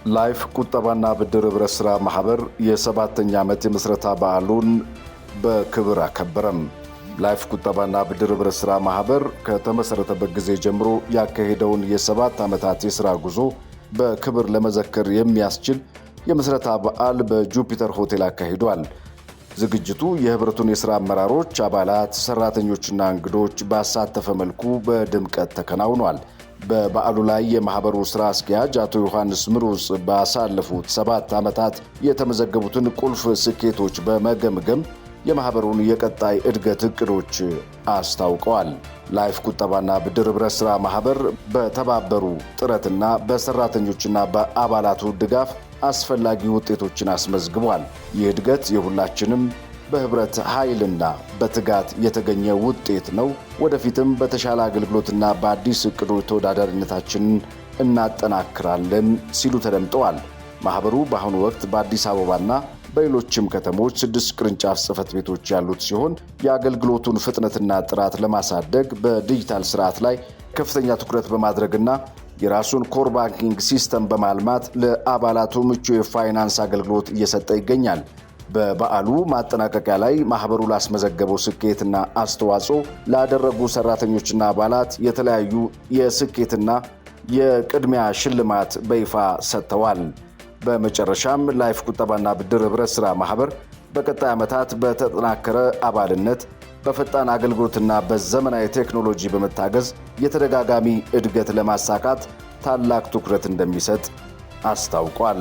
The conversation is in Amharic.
ላይፍ ቁጠባና ብድር ህብረት ሥራ ማህበር የ7ኛ ዓመት የምስረታ በዓሉን በክብር አከበረም። ላይፍ ቁጠባና ብድር ህብረት ሥራ ማህበር ከተመሰረተበት ጊዜ ጀምሮ ያካሄደውን የ7 ዓመታት የሥራ ጉዞ በክብር ለመዘከር የሚያስችል የምስረታ በዓል በጁፒተር ሆቴል አካሂዷል። ዝግጅቱ የህብረቱን የሥራ አመራሮች፣ አባላት፣ ሰራተኞችና እንግዶች ባሳተፈ መልኩ በድምቀት ተከናውኗል። በበዓሉ ላይ የማህበሩ ሥራ አስኪያጅ አቶ ዮሐንስ ምሩጽ ባሳለፉት 7 ዓመታት የተመዘገቡትን ቁልፍ ስኬቶች በመገምገም የማህበሩን የቀጣይ እድገት እቅዶች አስታውቀዋል። ላይፍ ቁጠባና ብድር ህብረት ሥራ ማህበር በተባበሩ ጥረትና በሰራተኞችና በአባላቱ ድጋፍ አስፈላጊ ውጤቶችን አስመዝግቧል። ይህ እድገት የሁላችንም በህብረት ኃይልና በትጋት የተገኘ ውጤት ነው። ወደፊትም በተሻለ አገልግሎትና በአዲስ እቅዶች ተወዳዳሪነታችንን እናጠናክራለን ሲሉ ተደምጠዋል። ማህበሩ በአሁኑ ወቅት በአዲስ አበባና በሌሎችም ከተሞች 6 ቅርንጫፍ ጽሕፈት ቤቶች ያሉት ሲሆን የአገልግሎቱን ፍጥነትና ጥራት ለማሳደግ በዲጂታል ስርዓት ላይ ከፍተኛ ትኩረት በማድረግና የራሱን ኮር ባንኪንግ ሲስተም በማልማት ለአባላቱ ምቹ የፋይናንስ አገልግሎት እየሰጠ ይገኛል። በበዓሉ ማጠናቀቂያ ላይ ማህበሩ ላስመዘገበው ስኬትና አስተዋጽኦ ላደረጉ ሰራተኞችና አባላት የተለያዩ የስኬትና የቅድሚያ ሽልማት በይፋ ሰጥተዋል። በመጨረሻም ላይፍ ቁጠባና ብድር ህብረት ሥራ ማህበር በቀጣይ ዓመታት በተጠናከረ አባልነት በፈጣን አገልግሎትና በዘመናዊ ቴክኖሎጂ በመታገዝ የተደጋጋሚ እድገት ለማሳካት ታላቅ ትኩረት እንደሚሰጥ አስታውቋል።